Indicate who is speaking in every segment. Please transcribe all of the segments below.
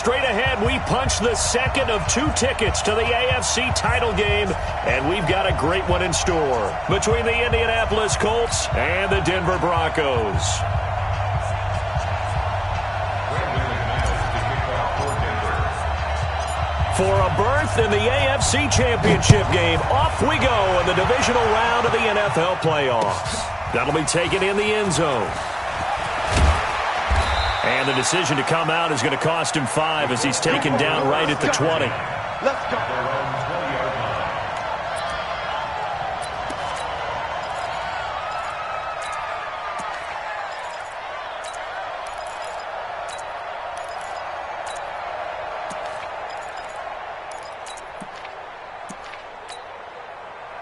Speaker 1: Straight ahead, we punch the second of 2 tickets to the AFC title game, and we've got a great one in store between the Indianapolis Colts and the Denver Broncos. For a berth in the AFC Championship game, off we go in the divisional round of the NFL playoffs. That'll be taken in the end zone. And the decision to come out is going to cost him 5 as he's taken down right at the 20.
Speaker 2: Let's go.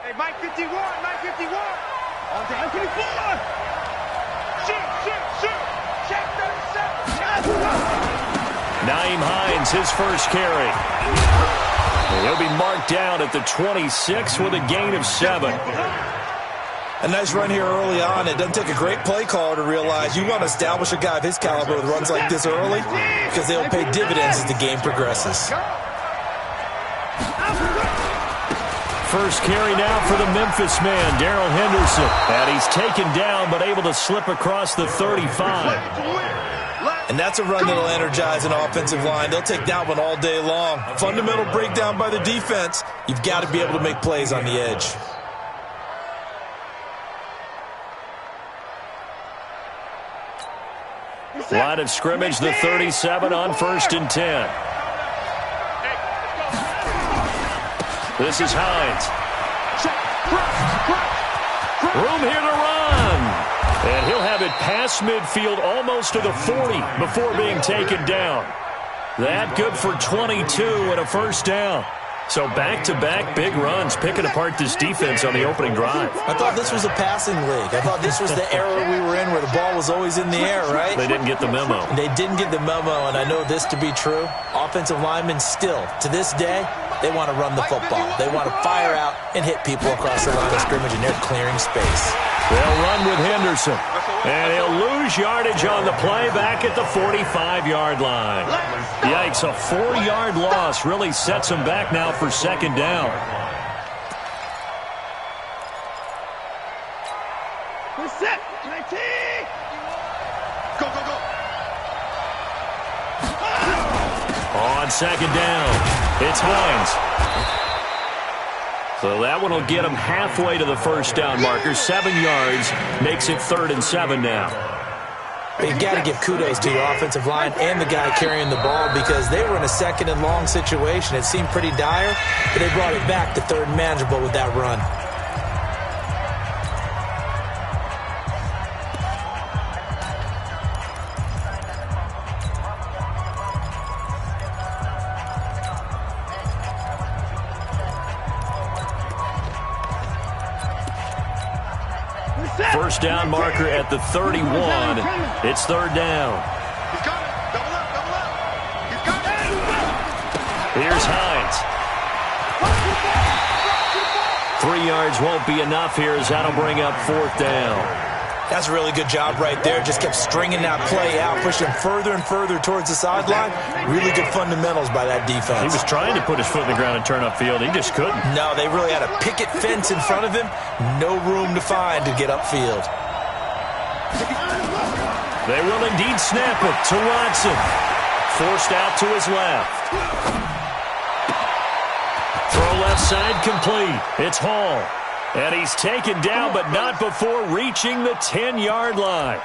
Speaker 2: Hey, Mike 51, Mike 51. On down 24. Shoot. Check 37.
Speaker 1: Naeem Hines, his first carry. And he'll be marked down at the 26 with a gain of 7.
Speaker 3: A nice run here early on. It doesn't take a great play caller to realize you want to establish a guy of his caliber with runs like this early because they'll pay dividends as the game progresses.
Speaker 1: First carry now for the Memphis man, Darrell Henderson. And he's taken down but able to slip across the 35.
Speaker 3: And that's a run that'll energize an offensive line. They'll take that one all day long. Fundamental breakdown by the defense. You've got to be able to make plays on the edge.
Speaker 1: Line of scrimmage, the 37 on 1st and 10. This is Hines. Room here to run. And he'll have it past midfield almost to the 40 before being taken down. That good for 22 and a first down. So back-to-back big runs picking apart this defense on the opening drive.
Speaker 3: I thought this was a passing league. I thought this was the era we were in where the ball was always in the air, right?
Speaker 1: They didn't get the memo.
Speaker 3: They didn't get the memo, and I know this to be true. Offensive linemen still, to this day, they want to run the football. They want to fire out and hit people across the line of scrimmage, and they're clearing space.
Speaker 1: They'll run with Henderson. And he'll lose yardage on the play back at the 45-yard line. Yikes, a 4-yard loss really sets him back now for second down.
Speaker 2: We're set. 19. Go.
Speaker 1: On second down, it's Hines. So that one will get him halfway to the first down marker. 7 yards makes it 3rd and 7 now.
Speaker 3: You've got to give kudos to your offensive line and the guy carrying the ball because they were in a 2nd and long situation. It seemed pretty dire, but they brought it back to 3rd and manageable with that run.
Speaker 1: First down marker at the 31. It's 3rd down.
Speaker 2: He's got it. Double up. He's got it.
Speaker 1: Here's Hines. 3 yards won't be enough here as that'll bring up 4th down.
Speaker 3: That's a really good job right there. Just kept stringing that play out, pushing him further and further towards the sideline. Really good fundamentals by that defense.
Speaker 1: He was trying to put his foot in the ground and turn upfield. He just couldn't.
Speaker 3: No, they really had a picket fence in front of him. No room to find to get upfield.
Speaker 1: They will indeed snap it to Watson. Forced out to his left. Throw left side complete. It's Hall. And he's taken down, but not before reaching the 10-yard line.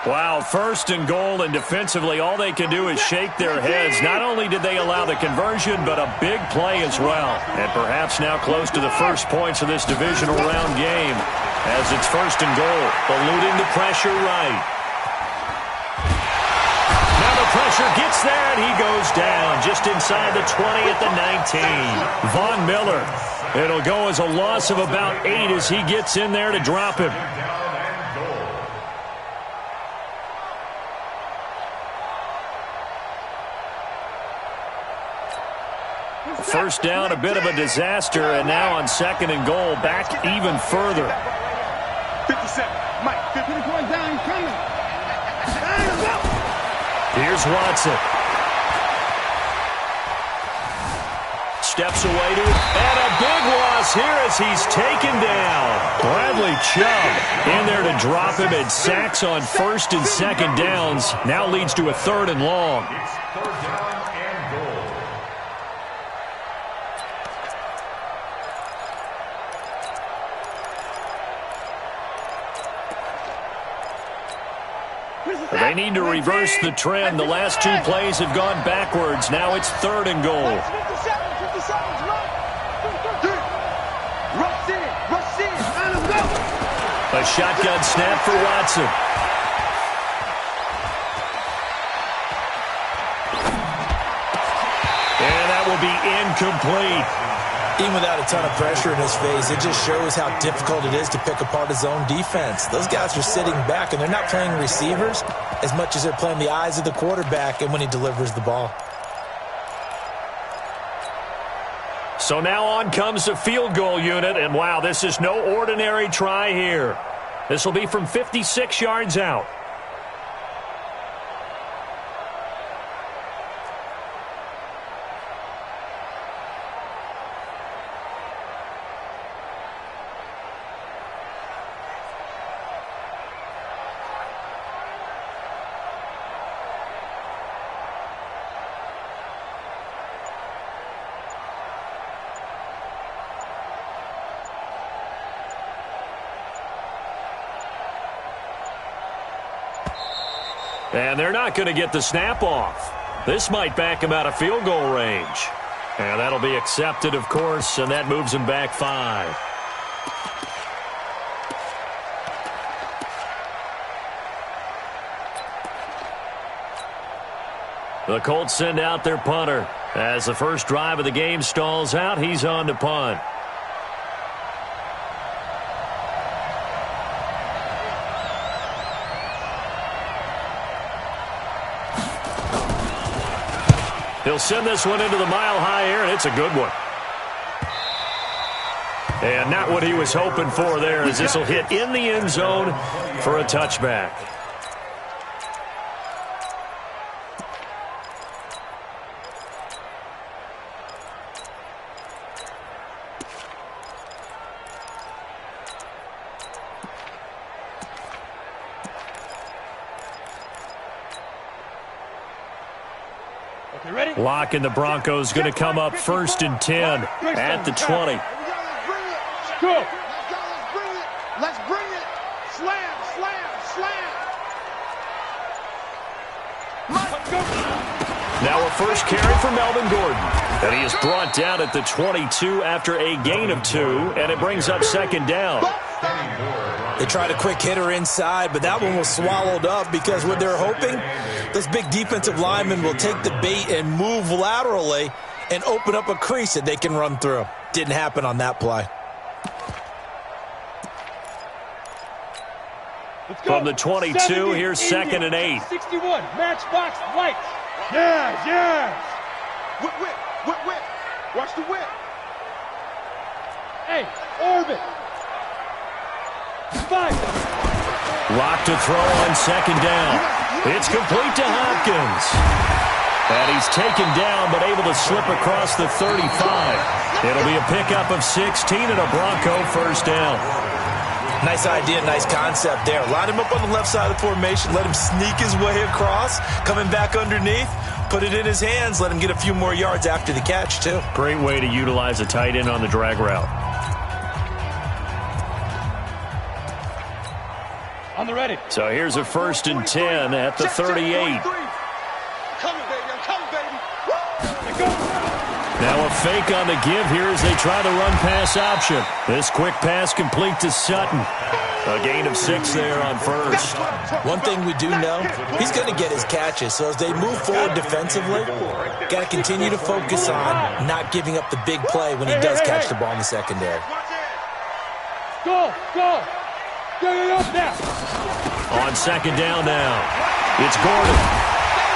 Speaker 1: Wow, 1st and goal, and defensively, all they can do is shake their heads. Not only did they allow the conversion, but a big play as well. And perhaps now close to the first points of this divisional round game as it's 1st and goal, eluding the pressure right. Now the pressure gets there, and he goes down just inside the 20 at the 19. Von Miller. It'll go as a loss of about 8 as he gets in there to drop him. First down, a bit of a disaster, and now on 2nd and goal, back even further.
Speaker 2: 57. Mike, 50 points down, he's coming.
Speaker 1: Here's Watson. steps away to it. And a big loss here as he's taken down. Bradley Chubb in there to drop him, and sacks on first and second downs. Now leads to a 3rd and long.
Speaker 4: It's 3rd down and goal.
Speaker 1: They need to reverse the trend. The last 2 plays have gone backwards. Now it's 3rd and goal.
Speaker 2: 57, rush in, let him go.
Speaker 1: A shotgun snap for Watson. And that will be incomplete.
Speaker 3: Even without a ton of pressure in his face, it just shows how difficult it is to pick apart his own defense. Those guys are sitting back, and they're not playing receivers as much as they're playing the eyes of the quarterback and when he delivers the ball.
Speaker 1: So now on comes the field goal unit, and wow, this is no ordinary try here. This will be from 56 yards out. And they're not going to get the snap off. This might back him out of field goal range. And that'll be accepted, of course, and that moves him back 5. The Colts send out their punter. As the first drive of the game stalls out, he's on to punt. He'll send this one into the mile-high air, and it's a good one. And not what he was hoping for there, as this will hit in the end zone for a touchback. Lock and the Broncos going to come up 1st and 10 at the 20.
Speaker 2: Go. Let's bring it. Slam, slam, slam.
Speaker 1: Now a first carry for Melvin Gordon. And he is brought down at the 22 after a gain of 2, and it brings up 2nd down.
Speaker 3: They tried a quick hitter inside, but that one was swallowed up because what they're hoping, those big defensive linemen will take the bait and move laterally and open up a crease that they can run through. Didn't happen on that play.
Speaker 1: From the 22, here's 2nd and 8.
Speaker 2: 61, matchbox lights. Yes. Whip. Watch the whip. Hey, orbit. 5.
Speaker 1: Lock to throw on 2nd down. It's complete to Hopkins. And he's taken down, but able to slip across the 35. It'll be a pickup of 16 and a Bronco 1st down.
Speaker 3: Nice idea, nice concept there. Line him up on the left side of the formation, let him sneak his way across, coming back underneath, put it in his hands, let him get a few more yards after the catch, too.
Speaker 1: Great way to utilize a tight end on the drag route.
Speaker 2: On the ready.
Speaker 1: So here's a 1st and 10 at the 38.
Speaker 2: I'm coming, baby.
Speaker 1: Now a fake on the give here as they try the run-pass option. This quick pass complete to Sutton. A gain of 6 there on 1st.
Speaker 3: One thing we do know, he's going to get his catches. So as they move forward defensively, got to continue to focus on not giving up the big play when he does catch the ball in the secondary.
Speaker 2: Go. Now.
Speaker 1: On 2nd down now, it's Gordon.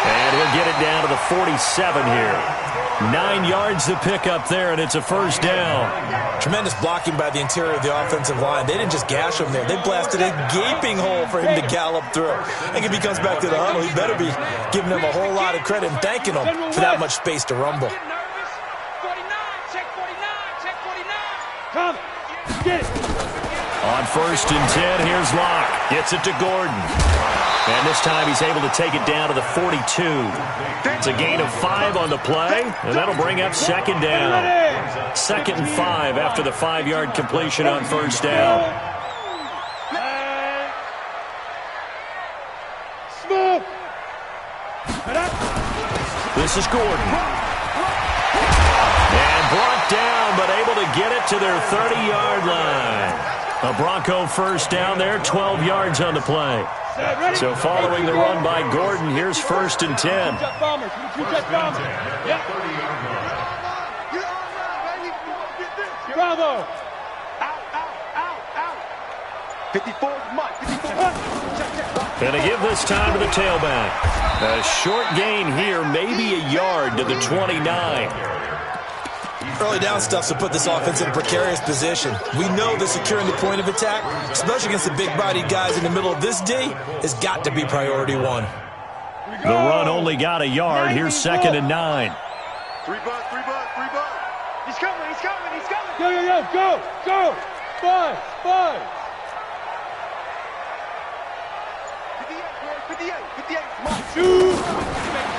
Speaker 1: And he'll get it down to the 47 here. 9 yards to pick up there, and it's a 1st down.
Speaker 3: Tremendous blocking by the interior of the offensive line. They didn't just gash him there. They blasted a gaping hole for him to gallop through. I think if he comes back to the huddle, he better be giving him a whole lot of credit and thanking him for that much space to rumble.
Speaker 2: Come. Get it.
Speaker 1: On 1st and 10, here's Locke. Gets it to Gordon. And this time he's able to take it down to the 42. It's a gain of 5 on the play, and that'll bring up 2nd down. 2nd and 5 after the 5-yard completion on 1st down.
Speaker 2: Smooth.
Speaker 1: This is Gordon. And brought down, but able to get it to their 30-yard line. A Bronco 1st down there, 12 yards on the play. So following the run by Gordon, here's 1st and 10.
Speaker 2: Bravo. Out. 54, Mike. 54.
Speaker 1: And to give this time to the tailback. A short gain here, maybe a yard to the 29.
Speaker 3: Early down stuff to put this offense in a precarious position. We know that securing the point of attack, especially against the big-bodied guys in the middle of this D, has got to be priority 1.
Speaker 1: The run only got a yard. Here's 2nd and 9.
Speaker 2: 3 bucks. He's coming. Go. 5. 58.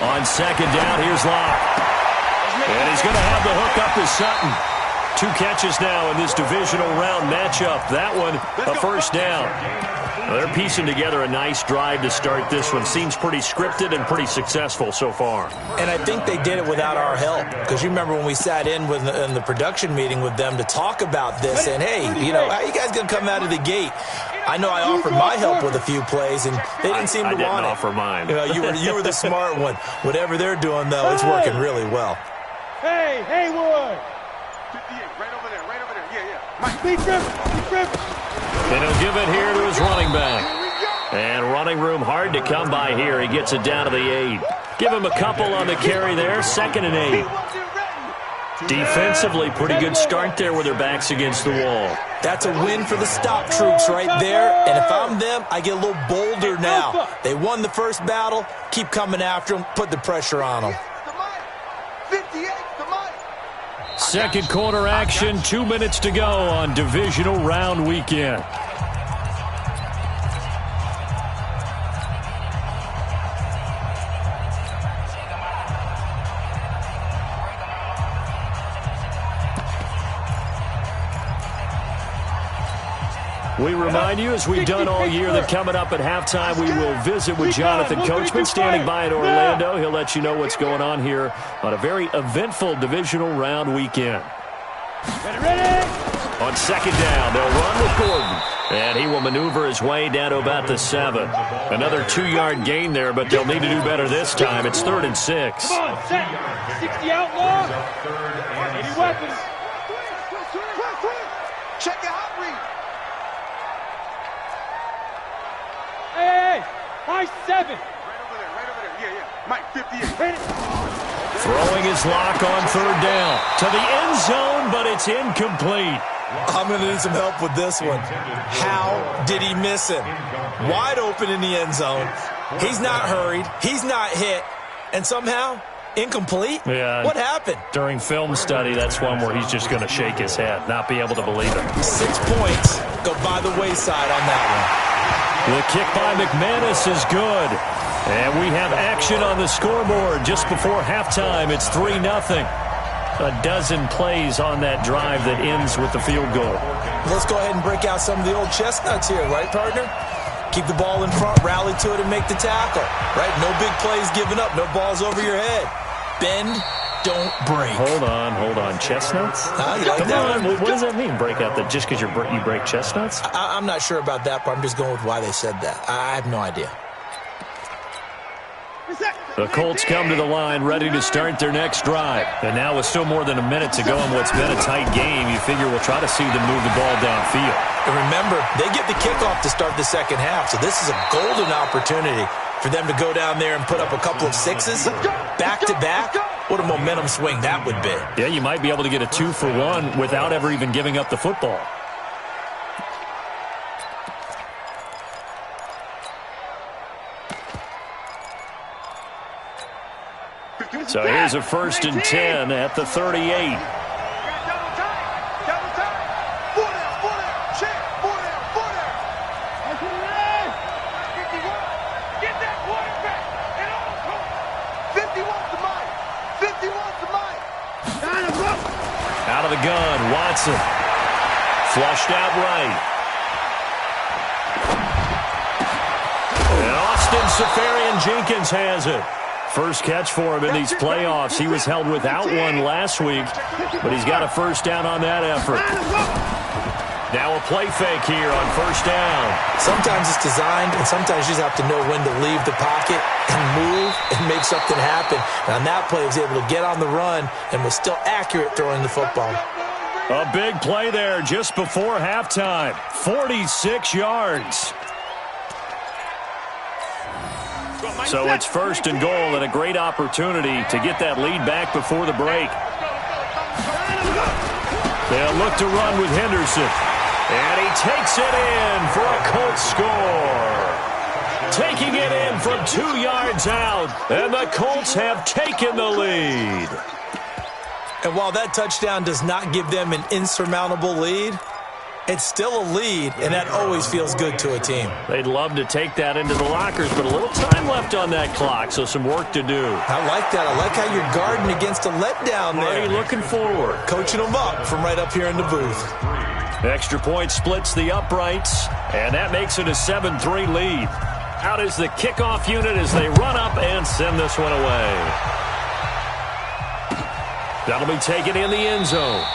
Speaker 1: On 2nd down, here's Locke. And he's going to have the hook up to Sutton. 2 catches now in this divisional round matchup. That one, a 1st down. Well, they're piecing together a nice drive to start this one. Seems pretty scripted and pretty successful so far.
Speaker 3: And I think they did it without our help. Because you remember when we sat in the production meeting with them to talk about this. And, hey, how you guys going to come out of the gate? I know I offered my help with a few plays, and they didn't seem to want it.
Speaker 1: I didn't offer mine.
Speaker 3: You were the smart one. Whatever they're doing, though, it's working really well.
Speaker 2: Hey, Haywood. 58, right over there. Yeah. Mike, speed trip.
Speaker 1: And he'll give it here to his running back. And running room hard to come by here. He gets it down to the 8. Give him a couple on the carry there. 2nd and 8. Defensively, pretty good start there with their backs against the wall.
Speaker 3: That's a win for the stop troops right there. And if I'm them, I get a little bolder now. They won the first battle. Keep coming after them. Put the pressure on them.
Speaker 2: 58.
Speaker 1: 2nd quarter action, 2 minutes to go on divisional round weekend. We remind you, as we've done all year, that coming up at halftime, we will visit with Jonathan Coachman standing by in Orlando. He'll let you know what's going on here on a very eventful divisional round weekend.
Speaker 2: Ready?
Speaker 1: On 2nd down, they'll run with Gordon. And he will maneuver his way down to about the 7. Another 2-yard gain there, but they'll need to do better this time. It's 3rd and 6.
Speaker 2: Come on, set. 60 outlaw. Any weapons? Check your hot read. Hey, high 7. Right over there. Yeah. Mike, 58.
Speaker 1: Throwing his lock on 3rd down. To the end zone, but it's incomplete.
Speaker 3: I'm going to need some help with this one. How did he miss him? Wide open in the end zone. He's not hurried. He's not hit. And somehow, incomplete?
Speaker 1: Yeah.
Speaker 3: What happened?
Speaker 1: During film study, that's one where he's just going to shake his head, not be able to believe it.
Speaker 3: 6 points go by the wayside on that one.
Speaker 1: The kick by McManus is good. And we have action on the scoreboard just before halftime. It's 3-0. A dozen plays on that drive that ends with the field goal.
Speaker 3: Let's go ahead and break out some of the old chestnuts here, right, partner? Keep the ball in front, rally to it, and make the tackle, right? No big plays given up, no balls over your head. Bend, don't break.
Speaker 1: Hold on. Chestnuts?
Speaker 3: You like
Speaker 1: Come
Speaker 3: that
Speaker 1: on,
Speaker 3: one?
Speaker 1: what does that mean, break out that just because you break chestnuts?
Speaker 3: I'm not sure about that, but I'm just going with why they said that. I have no idea.
Speaker 1: The Colts come to the line ready to start their next drive. And now with still more than a minute to go in what's been a tight game, you figure we'll try to see them move the ball downfield.
Speaker 3: And remember, they get the kickoff to start the second half, so this is a golden opportunity for them to go down there and put up a couple of 6s back-to-back. What a momentum swing that would be.
Speaker 1: Yeah, you might be able to get a 2-for-1 without ever even giving up the football. So here's a 1st and 10 at the 38. Out of the gun, Watson. Flushed out right. And Austin Safarian-Jenkins has it. First catch for him in these playoffs. He was held without one last week, but he's got a first down on that effort. Now a play fake here on first down.
Speaker 3: Sometimes it's designed, and sometimes you just have to know when to leave the pocket and move and make something happen. And on that play, he was able to get on the run and was still accurate throwing the football.
Speaker 1: A big play there just before halftime. 46 yards. So it's first and goal and a great opportunity to get that lead back before the break. They'll look to run with Henderson. And he takes it in for a Colts score. Taking it in from 2 yards out. And the Colts have taken the lead.
Speaker 3: And while that touchdown does not give them an insurmountable lead, it's still a lead, and that always feels good to a team.
Speaker 1: They'd love to take that into the lockers, but a little time left on that clock, so some work to do.
Speaker 3: I like that. I like how you're guarding against a letdown there.
Speaker 1: Already looking forward.
Speaker 3: Coaching them up from right up here in the booth.
Speaker 1: Extra point splits the uprights, and that makes it a 7-3 lead. Out is the kickoff unit as they run up and send this one away. That'll be taken in the end zone.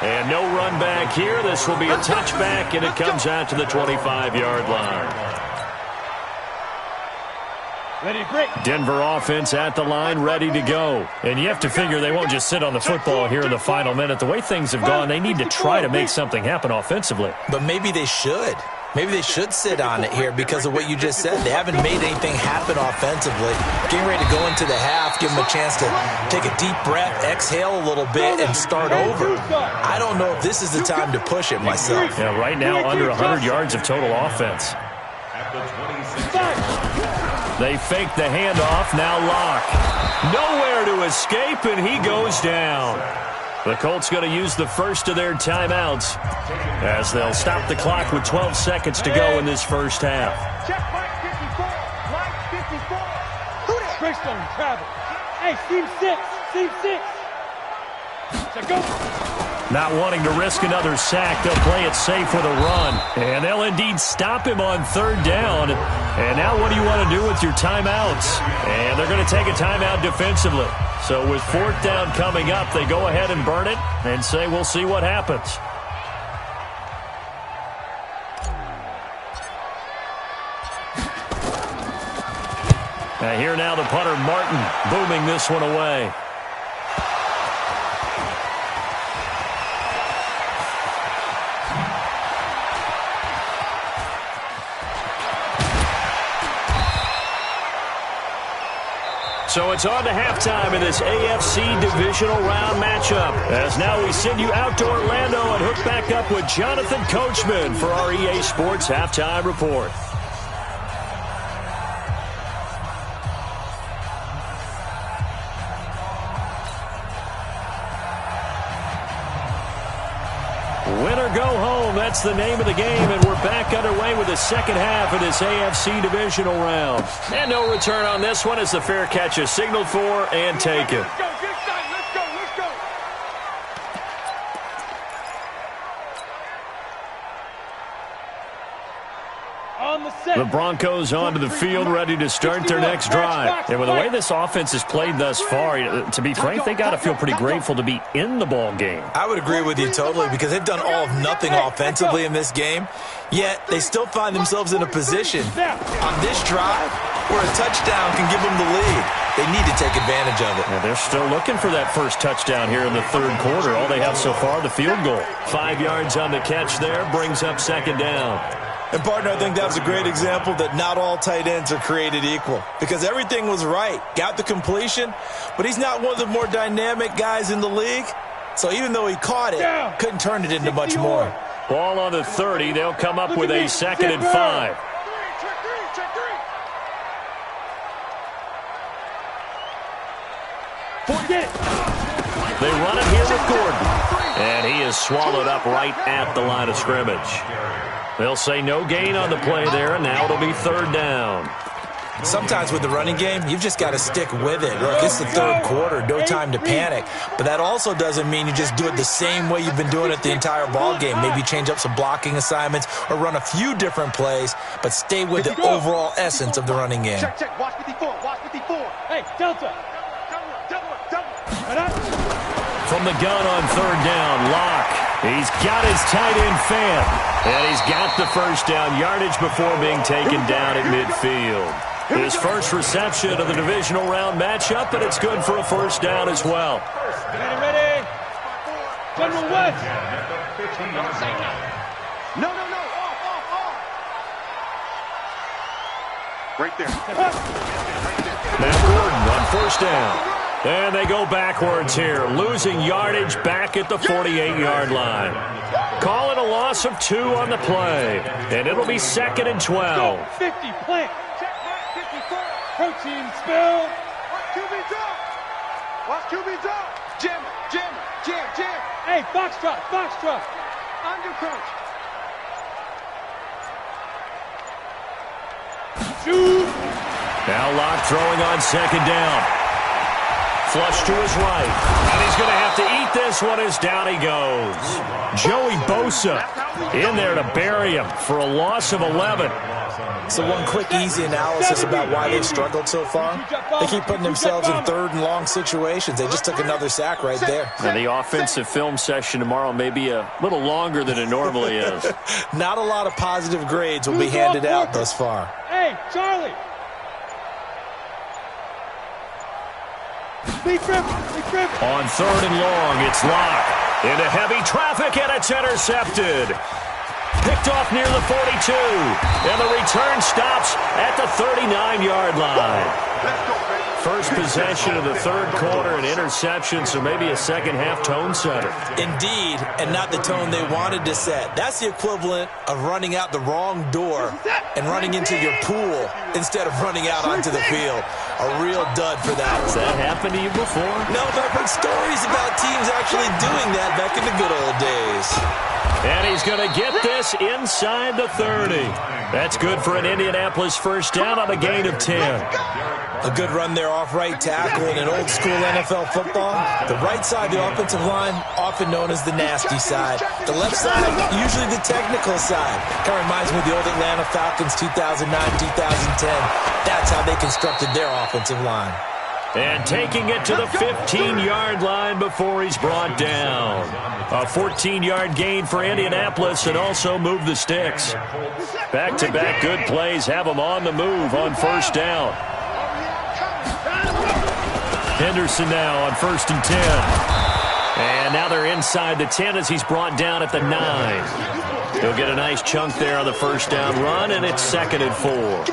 Speaker 1: And no run back here. This will be a touchback, and it comes out to the 25-yard line.
Speaker 2: Ready to break.
Speaker 1: Denver offense at the line, ready to go. And you have to figure they won't just sit on the football here in the final minute. The way things have gone, they need to try to make something happen offensively.
Speaker 3: But maybe they should. Maybe they should sit on it here because of what you just said. They haven't made anything happen offensively. Getting ready to go into the half, give them a chance to take a deep breath, exhale a little bit, and start over. I don't know if this is the time to push it myself.
Speaker 1: Yeah, right now under 100 yards of total offense. They fake the handoff, now Locke. Nowhere to escape, and he goes down. The Colts going to use the first of their timeouts as they'll stop the clock with 12 seconds to go in this first half.
Speaker 2: Check Mike 54. Mike 54. Who that? Brickstone travel. Hey, seam 6. Check go.
Speaker 1: Not wanting to risk another sack, they'll play it safe with a run. And they'll indeed stop him on third down. And now what do you want to do with your timeouts? And they're going to take a timeout defensively. So with fourth down coming up, they go ahead and burn it and say we'll see what happens. Here now the punter, Martin, booming this one away. So it's on to halftime in this AFC divisional round matchup. As now we send you out to Orlando and hook back up with Jonathan Coachman for our EA Sports Halftime Report. Win or go home, that's the name of the game, and we're back underway with the second half of this AFC divisional round. And no return on this one as the fair catch is signaled for and taken.
Speaker 2: Let's go, let's go, let's go. On the set.
Speaker 1: The Broncos onto the field, ready to start their next drive. And with the way this offense has played thus far, to be frank, they got to feel pretty grateful to be in the ball game.
Speaker 3: I would agree with you totally because they've done all of nothing offensively in this game, yet they still find themselves in a position on this drive where a touchdown can give them the lead. They need to take advantage of it.
Speaker 1: And they're still looking for that first touchdown here in the third quarter. All they have so far, the field goal. 5 yards on the catch there, brings up second down.
Speaker 3: And, partner, I think that was a great example that not all tight ends are created equal because everything was right. Got the completion, but he's not one of the more dynamic guys in the league. So even though he caught it, couldn't turn it into much more.
Speaker 1: Ball on the 30. They'll come up with a 2nd and 5. They run it here with Gordon. And he is swallowed up right at the line of scrimmage. They'll say no gain on the play there, and now it'll be third down.
Speaker 3: Sometimes with the running game, you've just got to stick with it. Look, it's the third quarter, no time to panic. But that also doesn't mean you just do it the same way you've been doing it the entire ball game. Maybe change up some blocking assignments or run a few different plays, but stay with the overall essence of the running game.
Speaker 2: Check. Watch 54. Watch 54. Hey, Delta.
Speaker 1: From the gun on third down, Locke. He's got his tight end fan. And he's got the first down yardage before being taken down at midfield. His first reception of the divisional round matchup, and it's good for a first down as well.
Speaker 2: Ready. General West. No. Off. Right there.
Speaker 1: Matt Gordon on first down. And they go backwards here, losing yardage back at the 48-yard line. Call it a loss of 2 on the play, and it'll be 2nd and 12.
Speaker 2: 50, plant. Check, 54. Protein spill. Watch QB drop. Jam. Hey, Foxtrot. Under crunch. Shoot.
Speaker 1: Now Locke throwing on 2nd down. Flush to his right. And he's going to have to eat this one as down he goes. Joey Bosa in there to bury him for a loss of 11.
Speaker 3: So one quick, easy analysis about why they've struggled so far. They keep putting themselves in 3rd and long situations. They just took another sack right there.
Speaker 1: And the offensive film session tomorrow may be a little longer than it normally is.
Speaker 3: Not a lot of positive grades will be handed out thus far.
Speaker 2: Hey, Charlie. Big grip.
Speaker 1: On 3rd and long, it's Locke. Into heavy traffic, and it's intercepted. Picked off near the 42. And the return stops at the 39-yard line. First possession of the 3rd quarter, an interception, so maybe a second-half tone setter.
Speaker 3: Indeed, and not the tone they wanted to set. That's the equivalent of running out the wrong door and running into your pool instead of running out onto the field. A real dud for that.
Speaker 1: Has that happened to you before?
Speaker 3: No, but I've heard stories about teams actually doing that back in the good old days.
Speaker 1: And he's going to get this inside the 30. That's good for an Indianapolis first down on a gain of 10.
Speaker 3: A good run there off right tackle in an old-school NFL football. The right side, the offensive line, often known as the nasty side. The left side, usually the technical side. Kind of reminds me of the old Atlanta Falcons 2009-2010. That's how they constructed their offensive line.
Speaker 1: And taking it to the 15-yard line before he's brought down. A 14-yard gain for Indianapolis and also move the sticks. Back-to-back good plays have them on the move on first down. Henderson now on 1st and 10. And now they're inside the 10 as he's brought down at the 9. He'll get a nice chunk there on the first down run, and it's 2nd and 4.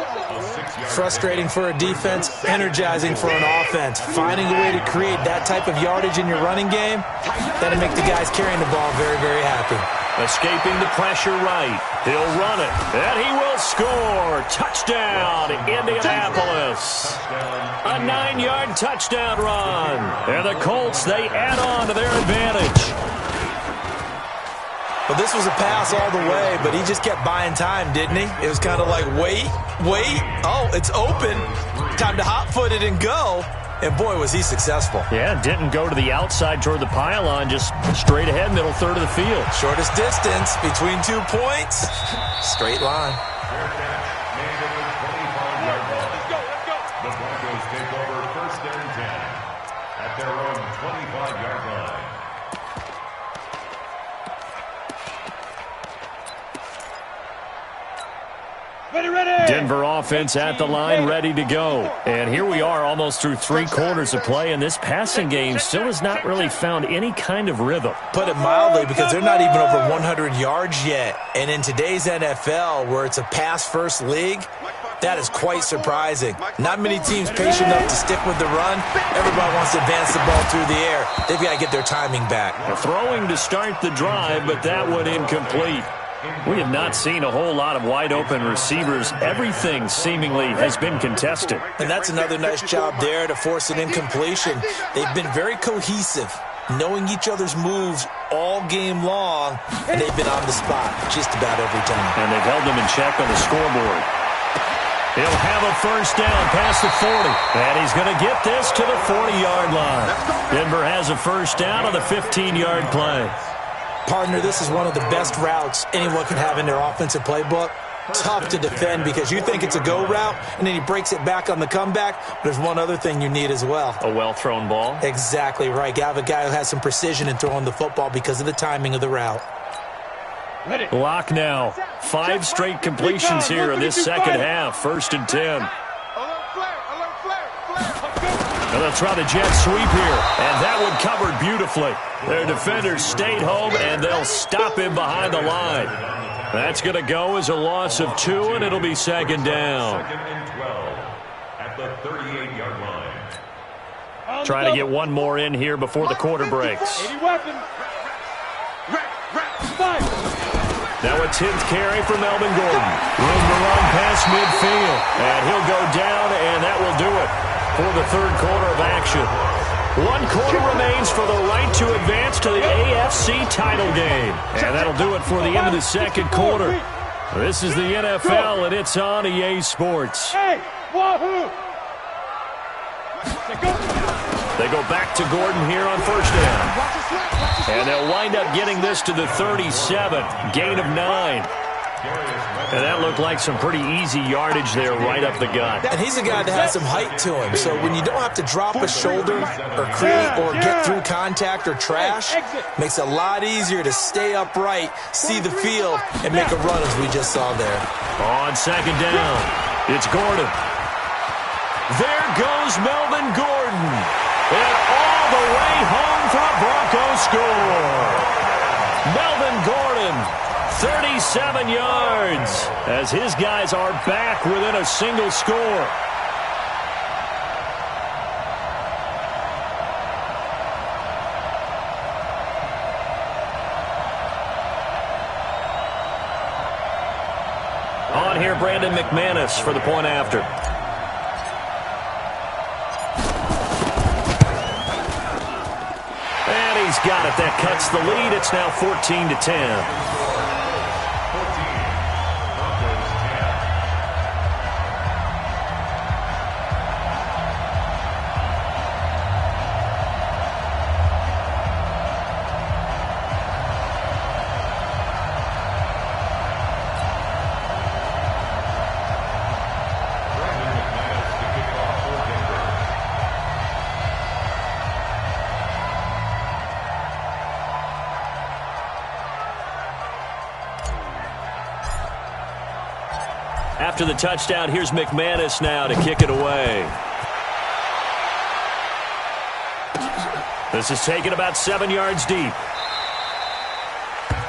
Speaker 3: Frustrating for a defense, energizing for an offense. Finding a way to create that type of yardage in your running game, that'll make the guys carrying the ball very, very happy.
Speaker 1: Escaping the pressure right. He'll run it, and he will score. Touchdown, Indianapolis. A 9-yard touchdown run. And the Colts, they add on to their advantage.
Speaker 3: But this was a pass all the way, but he just kept buying time, didn't he? It was kind of like, wait. Oh, it's open. Time to hot-foot it and go. And, boy, was he successful.
Speaker 1: Yeah, didn't go to the outside toward the pylon, just straight ahead, middle third of the field.
Speaker 3: Shortest distance between 2 points. Straight line.
Speaker 4: The Broncos take over 1st and 10 at their own 25-yard line.
Speaker 2: Ready.
Speaker 1: Denver offense at the line, ready to go. And here we are almost through 3 quarters of play, and this passing game still has not really found any kind of rhythm.
Speaker 3: Put it mildly, because they're not even over 100 yards yet. And in today's NFL, where it's a pass-first league, that is quite surprising. Not many teams patient enough to stick with the run. Everybody wants to advance the ball through the air. They've got to get their timing back.
Speaker 1: Throwing to start the drive, but that one incomplete. We have not seen a whole lot of wide-open receivers. Everything seemingly has been contested.
Speaker 3: And that's another nice job there to force an incompletion. They've been very cohesive, knowing each other's moves all game long, and they've been on the spot just about every time.
Speaker 1: And they've held them in check on the scoreboard. He'll have a first down past the 40. And he's going to get this to the 40-yard line. Denver has a first down on the 15-yard play.
Speaker 3: Partner, this is one of the best routes anyone can have in their offensive playbook. Tough to defend because you think it's a go route, and then he breaks it back on the comeback. There's one other thing you need as well.
Speaker 1: A well-thrown ball?
Speaker 3: Exactly right. You have a guy who has some precision in throwing the football because of the timing of the route.
Speaker 1: Lock now. 5 straight completions here in this second half. 1st and 10. And they'll try the jet sweep here, and that one covered beautifully. Their defenders stayed home, and they'll stop him behind the line. That's going to go as a loss of 2, and it'll be 2nd down.
Speaker 4: 2nd and 12 at the 38-yard line.
Speaker 1: Trying to get one more in here before the quarter breaks.
Speaker 2: 80 weapons.
Speaker 1: Now a 10th carry for Melvin Gordon. Room to run past midfield. And he'll go down, and that will do it for the 3rd quarter of action. 1 quarter remains for the right to advance to the AFC title game. And that'll do it for the end of the 2nd quarter. This is the NFL, and it's on EA Sports.
Speaker 2: Hey, wahoo!
Speaker 1: They go back to Gordon here on 1st down. And they'll wind up getting this to the 37. Gain of 9. And that looked like some pretty easy yardage there right up the gut.
Speaker 3: And he's a guy that has some height to him. So when you don't have to drop a shoulder or create or get through contact or trash, makes it a lot easier to stay upright, see the field, and make a run as we just saw there.
Speaker 1: On 2nd down, it's Gordon. There goes Melvin Gordon. And all the way home for a Broncos score. Melvin Gordon, 37 yards, as his guys are back within a single score. On here, Brandon McManus for the point after. He's got it. That cuts the lead. It's now 14-10. After the touchdown, here's McManus now to kick it away. This is taken about 7 yards deep.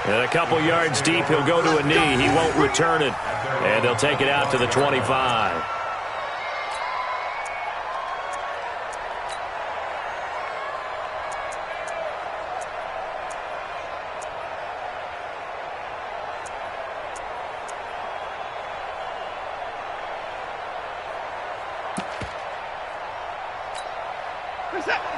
Speaker 1: And a couple yards deep, he'll go to a knee. He won't return it. And they'll take it out to the 25.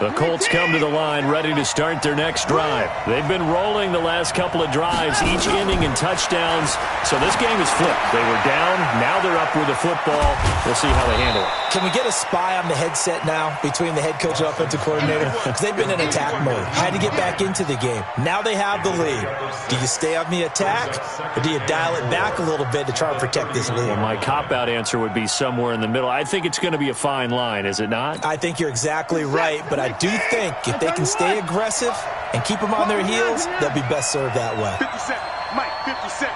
Speaker 1: The Colts come to the line ready to start their next drive. They've been rolling the last couple of drives, each ending in touchdowns. So this game is flipped. They were down. Now they're up with the football. We'll see how they handle it.
Speaker 3: Can we get a spy on the headset now between the head coach and offensive coordinator? Because they've been in attack mode. Had to get back into the game. Now they have the lead. Do you stay on the attack, or do you dial it back a little bit to try and protect this lead?
Speaker 1: Well, my cop-out answer would be somewhere in the middle. I think it's going to be a fine line, is it not?
Speaker 3: I think you're exactly right, but I do think if they can stay aggressive and keep them on their heels, they'll be best served that way.
Speaker 2: 57, Mike, 57.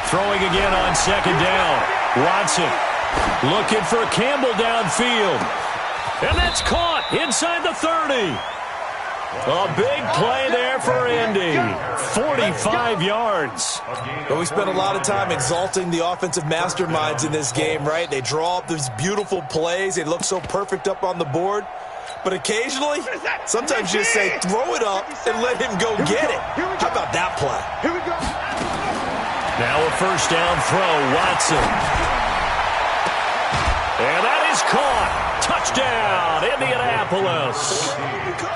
Speaker 1: Throwing again on 2nd down. Watson looking for Campbell downfield. And that's caught inside the 30. A big play there for Indy. 45 yards.
Speaker 3: But we spent a lot of time exalting the offensive masterminds in this game, right? They draw up these beautiful plays. They look so perfect up on the board. But occasionally, sometimes you just say, throw it up and let him go get it. How about that play?
Speaker 2: Here we go.
Speaker 1: Now a 1st down throw, Watson. And that is caught. Touchdown, Indianapolis.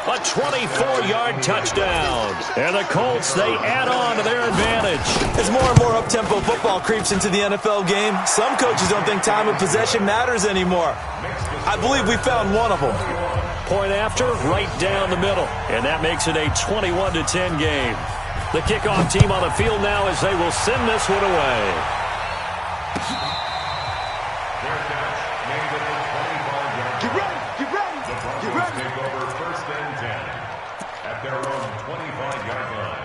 Speaker 1: A 24-yard touchdown. And the Colts, they add on to their advantage.
Speaker 3: As more and more up-tempo football creeps into the NFL game, some coaches don't think time of possession matters anymore. I believe we found one of them.
Speaker 1: Point after, right down the middle. And that makes it a 21-10 game. The kickoff team on the field now as they will send this one away.
Speaker 2: Get ready, get ready, get ready.
Speaker 4: Take over first and 10 at their own 25-yard line.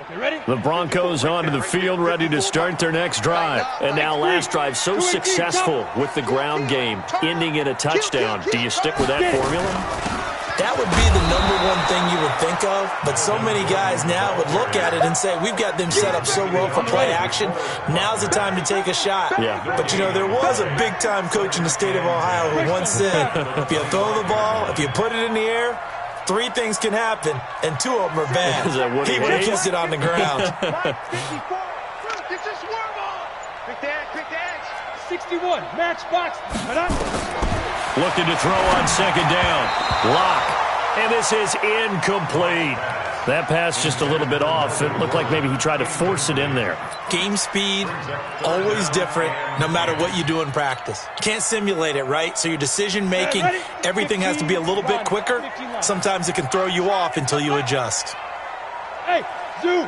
Speaker 2: Okay, ready?
Speaker 1: The Broncos onto the field, ready to start their next drive. And now last drive so successful with the ground game, ending in a touchdown. Do you stick with that formula?
Speaker 3: That would be the number one thing you would think of, but so many guys now would look at it and say, we've got them set up so well for play action, now's the time to take a shot.
Speaker 1: Yeah.
Speaker 3: But, you know, there was a big-time coach in the state of Ohio who once said, if you throw the ball, if you put it in the air, 3 things can happen, and 2 of them are bad. He would have kept it on the ground.
Speaker 2: Get your swerve on. Quick dash. 61, matchbox.
Speaker 1: Looking to throw on second down. Lock. And this is incomplete. That pass just a little bit off. It looked like maybe he tried to force it in there.
Speaker 3: Game speed, always different, no matter what you do in practice. Can't simulate it, right? So your decision-making, everything has to be a little bit quicker. Sometimes it can throw you off until you adjust.
Speaker 2: Hey, Zoo.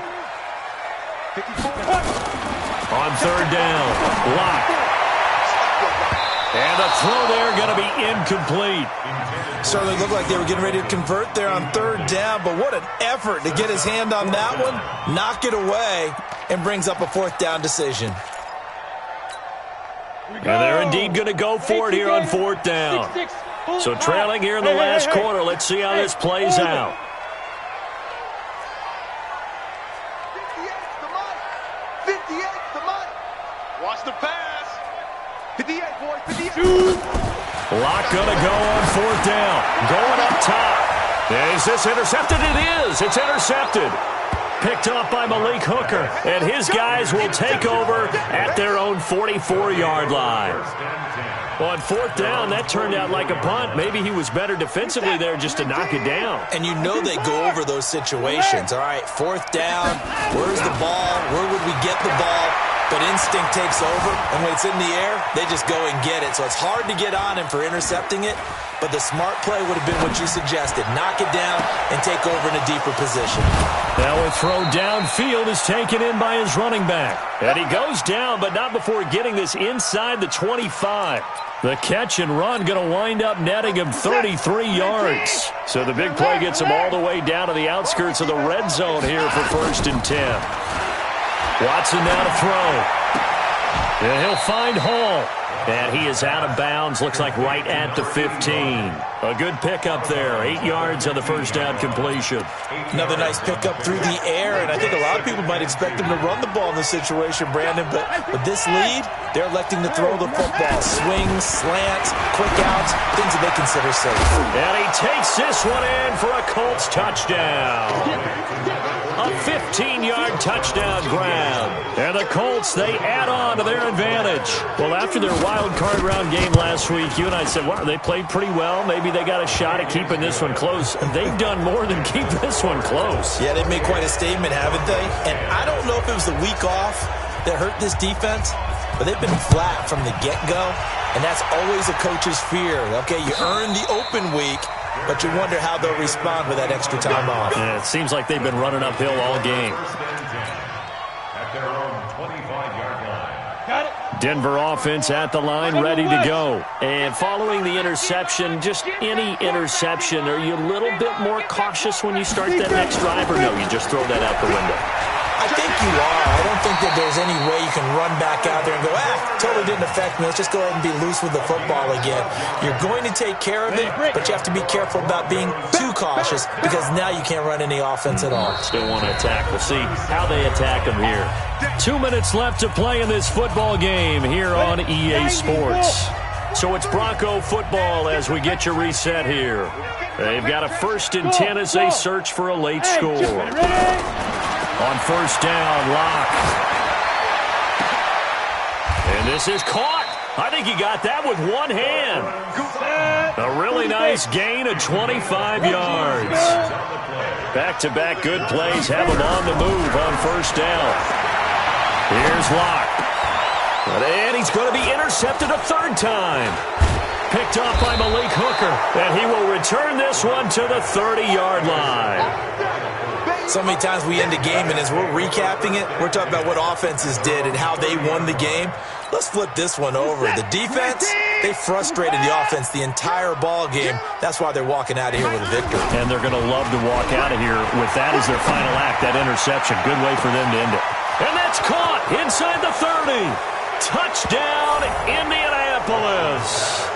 Speaker 1: On third down. Lock. And the throw there going to be incomplete.
Speaker 3: Certainly looked like they were getting ready to convert there on third down, but what an effort to get his hand on that one, knock it away, and brings up a fourth down decision.
Speaker 1: And they're indeed going to go for it here on fourth down. So trailing here in the last quarter. Let's see how this plays out.
Speaker 2: 58's the money. Watch the pass. 58, boys, 58.
Speaker 1: Lock gonna go on fourth down. Going up top. Is this intercepted? It is. It's intercepted. Picked up by Malik Hooker. And his guys will take over at their own 44-yard line. On fourth down, that turned out like a punt. Maybe he was better defensively there just to knock it down.
Speaker 3: And you know they go over those situations. All right, fourth down, where's the ball? Where would we get the ball? But instinct takes over, and when it's in the air, they just go and get it. So it's hard to get on him for intercepting it, but the smart play would have been what you suggested. Knock it down and take over in a deeper position.
Speaker 1: Now a throw downfield is taken in by his running back. And he goes down, but not before getting this inside the 25. The catch and run going to wind up netting him 33 yards. So the big play gets him all the way down to the outskirts of the red zone here for first and 10. Watson now to throw. And he'll find Hall. And he is out of bounds, looks like right at the 15. A good pickup there, 8 yards on the first down completion.
Speaker 3: Another nice pickup through the air, and I think a lot of people might expect him to run the ball in this situation, Brandon, but with this lead, they're electing to throw the football. Swings, slants, quick outs, things that they consider safe.
Speaker 1: And he takes this one in for a Colts touchdown. A 15-yard touchdown grab. And the Colts, they add on to their advantage. Well, after their wild card round game last week, you and I said, wow, they played pretty well. Maybe they got a shot at keeping this one close. They've done more than keep this one close.
Speaker 3: Yeah, they've made quite a statement, haven't they? And I don't know if it was the week off that hurt this defense, but they've been flat from the get-go, and that's always a coach's fear. Okay, you earn the open week, but you wonder how they'll respond with that extra time off.
Speaker 1: Yeah, it seems like they've been running uphill all game.
Speaker 4: At their own 25-yard line.
Speaker 2: Got it.
Speaker 1: Denver offense at the line, ready to go. And following the interception, just any interception, are you a little bit more cautious when you start that next drive, or no, you just throw that out the window?
Speaker 3: I think you are. I don't think that there's any way you can run back out there and go, totally didn't affect me. Let's just go ahead and be loose with the football again. You're going to take care of it, but you have to be careful about being too cautious because now you can't run any offense at all.
Speaker 1: Still want to attack. We'll see how they attack them here. 2 minutes left to play in this football game here on EA Sports. So it's Bronco football as we get you reset here. They've got a first and 10 as they search for a late score. On first down, Locke. And this is caught. I think he got that with one hand. A really nice gain of 25 yards. Back-to-back good plays have him on the move on first down. Here's Locke. And he's going to be intercepted a third time. Picked off by Malik Hooker. And he will return this one to the 30-yard line.
Speaker 3: So many times we end a game, and as we're recapping it, we're talking about what offenses did and how they won the game. Let's flip this one over. The defense, they frustrated the offense the entire ball game. That's why they're walking out of here with a victory.
Speaker 1: And they're going to love to walk out of here with that as their final act, that interception. Good way for them to end it. And that's caught inside the 30. Touchdown, Indianapolis.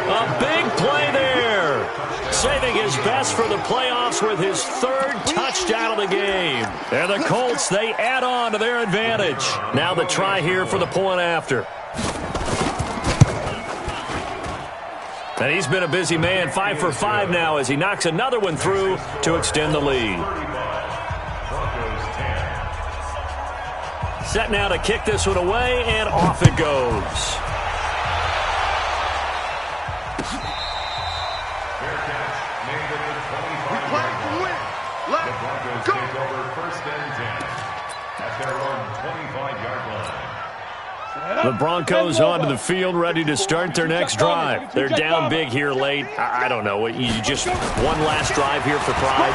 Speaker 1: A big play there. Saving his best for the playoffs with his third touchdown of the game. And the Colts, they add on to their advantage. Now the try here for the point after. And he's been a busy man, 5 for 5 now as he knocks another one through to extend the lead. Set now to kick this one away, and off it goes. The Broncos onto the field, ready to start their next drive. They're down big here late. I don't know. You just one last drive here for pride.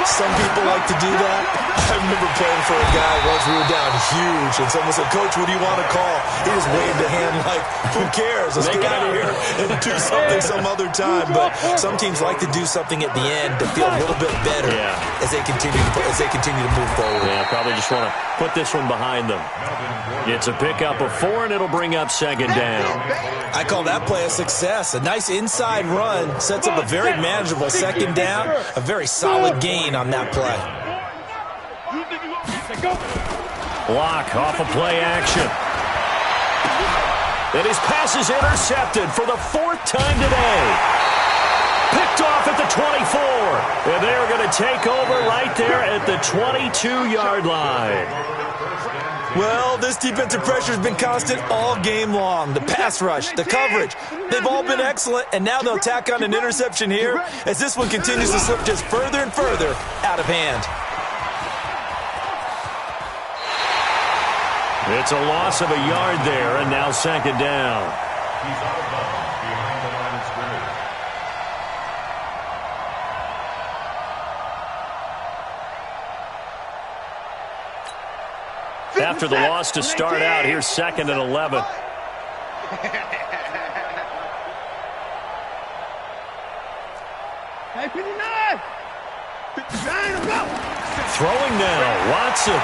Speaker 3: Some people like to do that. I remember playing for a guy once we were down huge, and someone said, "Coach, what do you want to call?" He just waved a hand like, "Who cares? Let's get out of here and do something some other time." But some teams like to do something at the end to feel a little bit better as they continue to move forward.
Speaker 1: Yeah, probably just want to put this one behind them. It's a pickup of 4, and it'll bring up second down.
Speaker 3: I call that play a success. A nice inside run sets up a very manageable second down, a very solid gain on that play.
Speaker 1: Block off of play action. And his pass is intercepted for the 4th time today. Picked off at the 24. And they're going to take over right there at the 22-yard line.
Speaker 3: Well, this defensive pressure has been constant all game long. The pass rush, the coverage, they've all been excellent, and now they'll tack on an interception here as this one continues to slip just further and further out of hand.
Speaker 1: It's a loss of a yard there, and now second down.
Speaker 4: He's out of bounds behind the line of scrimmage.
Speaker 1: After the loss to start out, here's 2nd and 11.
Speaker 2: Hey, 59! 59, go!
Speaker 1: Throwing now, Watson.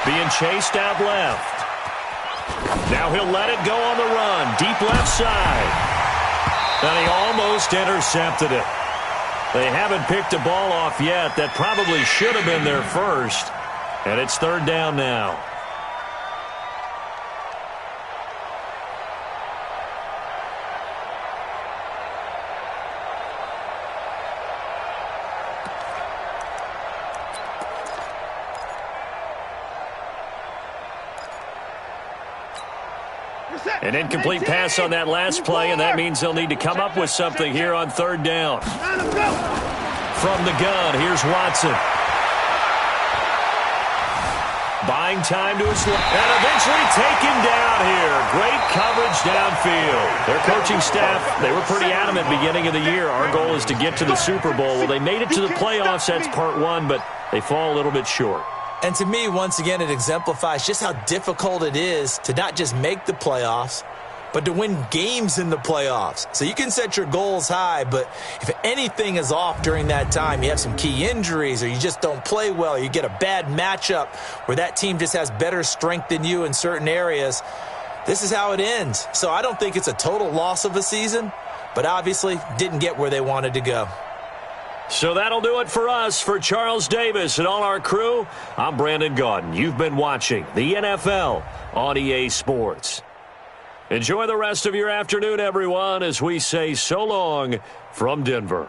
Speaker 1: Being chased out left. Now he'll let it go on the run. Deep left side. And he almost intercepted it. They haven't picked a ball off yet. That probably should have been their first. And it's 3rd down now. An incomplete pass on that last play, and that means they'll need to come up with something here on 3rd down. From the gun, here's Watson. Buying time to his left, and eventually taken down here. Great coverage downfield. Their coaching staff, they were pretty adamant beginning of the year. Our goal is to get to the Super Bowl. Well, they made it to the playoffs. That's part 1, but they fall a little bit short.
Speaker 3: And to me, once again, it exemplifies just how difficult it is to not just make the playoffs, but to win games in the playoffs. So you can set your goals high, but if anything is off during that time, you have some key injuries or you just don't play well, you get a bad matchup where that team just has better strength than you in certain areas, this is how it ends. So I don't think it's a total loss of a season, but obviously didn't get where they wanted to go.
Speaker 1: So that'll do it for us. For Charles Davis and all our crew, I'm Brandon Gaudin. You've been watching the NFL on EA Sports. Enjoy the rest of your afternoon, everyone, as we say so long from Denver.